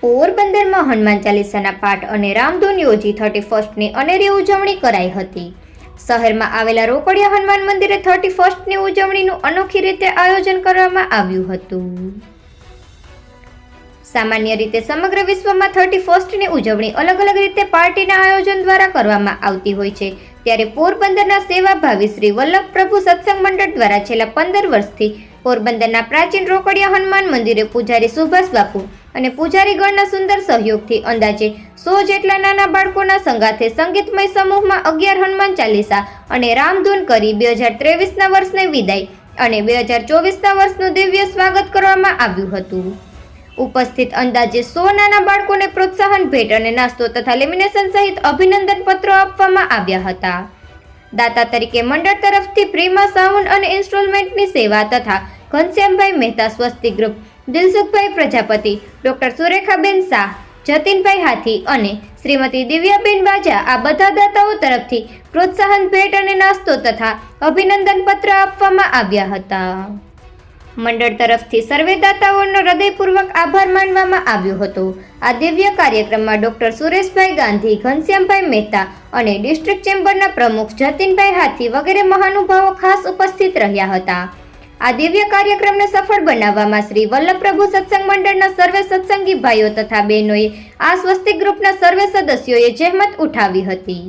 પોરબંદરમાં હનુમાન ચાલીસાના પાઠ અને રામધૂન યોજી 31ની અનેરી ઉજવણી કરાઈ હતી। શહેરમાં આવેલા રોકડિયા હનુમાન મંદિરે 31ની ઉજવણીનું અનોખી રીતે આયોજન કરવામાં આવ્યું હતું। સામાન્ય રીતે સમગ્ર વિશ્વમાં 31ની ઉજવણી અલગ અલગ રીતે પાર્ટીના આયોજન દ્વારા કરવામાં આવતી હોય છે, ત્યારે પોરબંદરના સેવાભાવી શ્રી વલ્લભ પ્રભુ સત્સંગ મંડળ દ્વારા છેલ્લા 15 વર્ષથી પોરબંદરના પ્રાચીન રોકડિયા હનુમાન મંદિરે પૂજારી સુભાષ બાપુ અને પૂજારીગણના સુંદર સહયોગથી અંદાજે 100 જેટલા નાના બાળકોના સંગાથે સંગીતમય સમૂહમાં 11 હનુમાન ચાલીસા અને રામધૂન કરી 2023ના વર્ષને વિદાય અને 2024ના વર્ષનું દિવ્ય સ્વાગત કરવામાં આવ્યું હતું। ઉપસ્થિત અંદાજે 100 નાના બાળકોને પ્રોત્સાહન ભેટ અને નાસ્તો તથા લેમિનેશન સહિત અભિનંદન પત્રો આપવામાં આવ્યા હતા। દાતા તરીકે મંડળ તરફથી પ્રીમા સાઉન્ડ અને ઇન્સ્ટોલમેન્ટની સેવા તથા ઘનશ્યામભાઈ મહેતા સ્વસ્તિક ગ્રુપ, દિલસુખભાઈ પ્રજાપતિ, ડોક્ટર સુરેખાબેન શાહ, જતીનભાઈ હાથી અને શ્રીમતી દિવ્યાબેન વાજા આ બધા દાતાઓ તરફથી પ્રોત્સાહન ભેટ અને નાસ્તો તથા અભિનંદન પત્ર આપવામાં આવ્યા હતા। મંડળ તરફથી સર્વે દાતાઓનો હૃદયપૂર્વક આભાર માનવામાં આવ્યો હતો। આ દિવ્ય કાર્યક્રમમાં ડોક્ટર સુરેશભાઈ ગાંધી, ઘનશ્યામભાઈ મહેતા અને ડિસ્ટ્રિક્ટ ચેમ્બરના પ્રમુખ જતીનભાઈ હાથી વગેરે મહાનુભાવો ખાસ ઉપસ્થિત રહ્યા હતા। આ દિવ્ય કાર્યક્રમને સફળ બનાવવામાં શ્રી વલ્લભ પ્રભુ સત્સંગ મંડળના સર્વે સત્સંગી ભાઈઓ તથા બહેનોએ આ સ્વસ્તિક ગ્રુપના સર્વે સદસ્યોએ જહેમત ઉઠાવી હતી।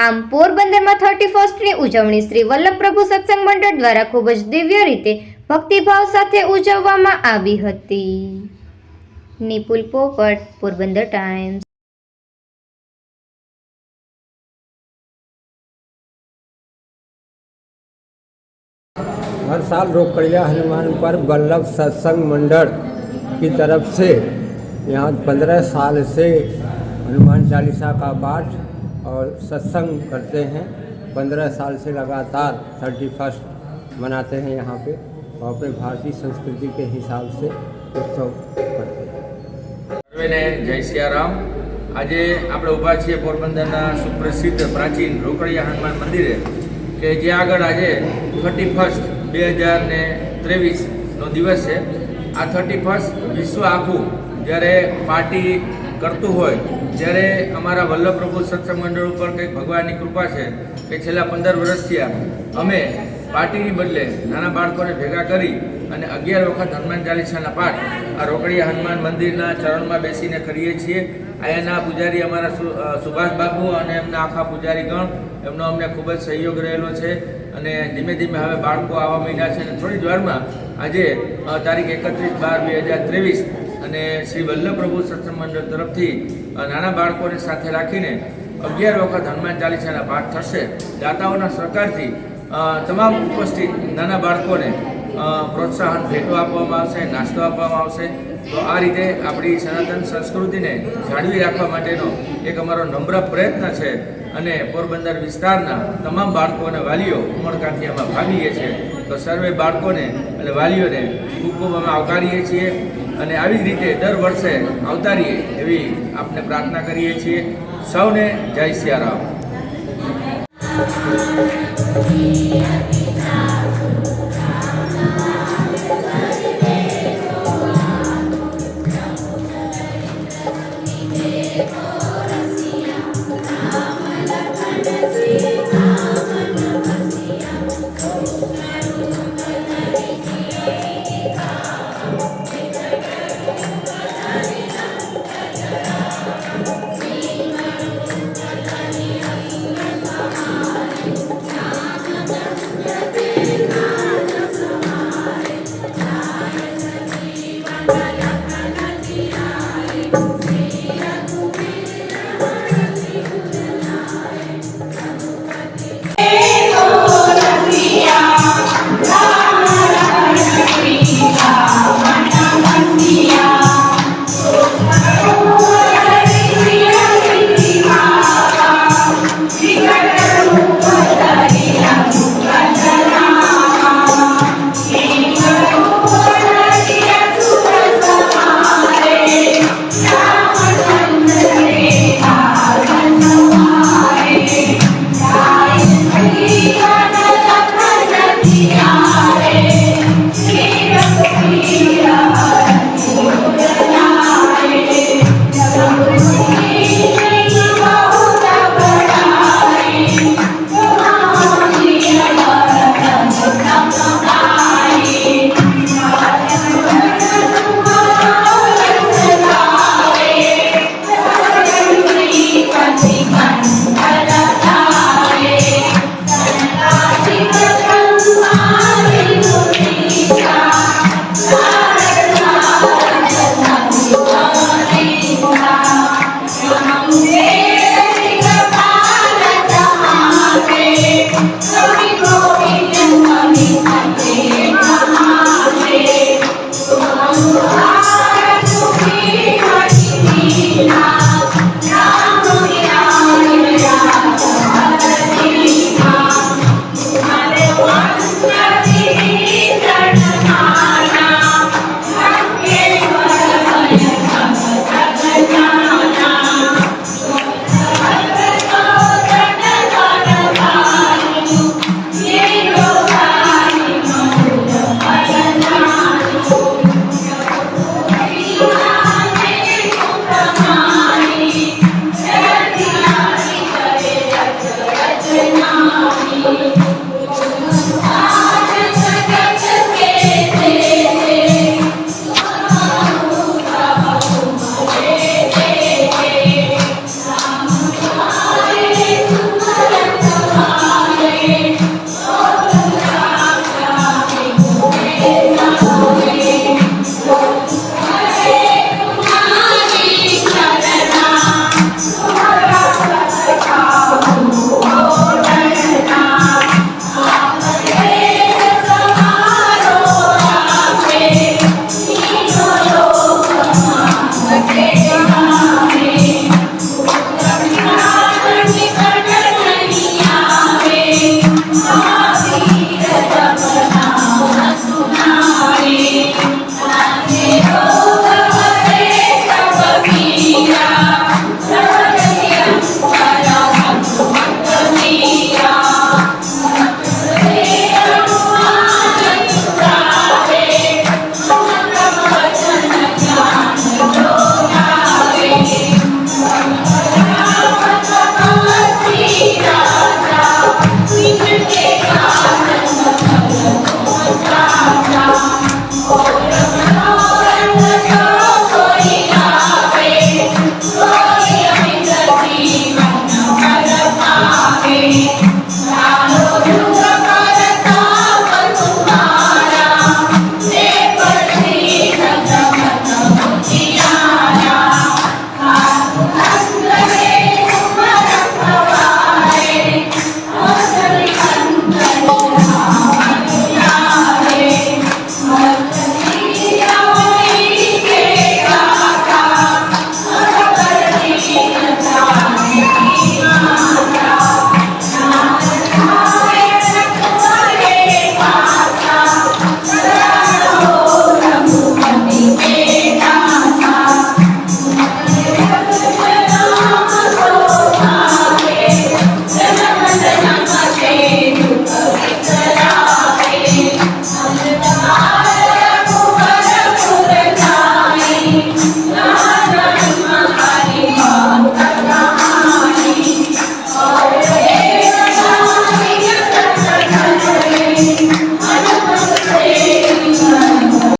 આમ પોરબંદરમાં 31ની ઉજવણી શ્રી વલ્લભ પ્રભુ સત્સંગ મંડળ દ્વારા ખૂબ જ દિવ્ય રીતે ભક્તિભાવ સાથે ઉજવવામાં આવી હતી। નિપુલ પોપટ, પોરબંદર ટાઈમ્સ। हर साल रोकड़िया हनुमान पर वल्लभ सत्संग मंडल की तरफ से यहाँ 15 साल से हनुमान चालीसा का पाठ और सत्संग करते हैं। 15 साल से लगातार 31 मनाते हैं यहाँ पे और अपने भारतीय संस्कृति के हिसाब से उत्सव करते हैं। सर्वेने जय सियाराम। आज આપણે ઊભા છીએ પોરબંદરના સુપ્રસિદ્ધ પ્રાચીન રોકડિયા હનુમાન મંદિરે કે જે આગળ આજે 31 2023નો દિવસ છે। આ 31 વિશ્વ આખું જ્યારે પાર્ટી કરતું હોય ત્યારે અમારા વલ્લભ પ્રભુ સત્સંગ મંડળ ઉપર કંઈક ભગવાનની કૃપા છે કે છેલ્લા 15 વર્ષથી અમે પાર્ટીની બદલે નાના બાળકોને ભેગા કરી અને 11 વખત હનુમાન ચાલીસાના પાઠ આ રોકડિયા હનુમાન મંદિરના ચરણમાં બેસીને કરીએ છીએ। અહીંયાના પૂજારી અમારા સુભાષ બાપુ અને એમના આખા પૂજારીગણ એમનો અમને ખૂબ જ સહયોગ રહેલો છે અને ધીમે ધીમે હવે બાળકો આવવા માંડ્યા છે અને થોડી જ વારમાં આજે તારીખ 31/12/2023 અને શ્રી વલ્લભ પ્રભુ સત્સંગ મંડળ તરફથી નાના બાળકોને સાથે રાખીને 11 વખત હનુમાન ચાલીસાના પાઠ થશે। દાતાઓના સહકારથી તમામ ઉપસ્થિત નાના બાળકોને પ્રોત્સાહન ભેટો આપવામાં આવશે, નાસ્તો આપવામાં આવશે। તો આ રીતે આપણી સનાતન સંસ્કૃતિને જાળવી રાખવા માટેનો એક અમારો નમ્ર પ્રયત્ન છે અને પોરબંદર વિસ્તારના તમામ બાળકો અને વાલીઓ ઉમળકાથી આમાં ભાગ લઈએ છીએ। તો સર્વે બાળકોને અને વાલીઓને ખૂબ ખૂબ અમે આવકારીએ છીએ અને આવી જ રીતે દર વર્ષે આવતારીએ એવી આપને પ્રાર્થના કરીએ છીએ। સૌને જય સિયારામ।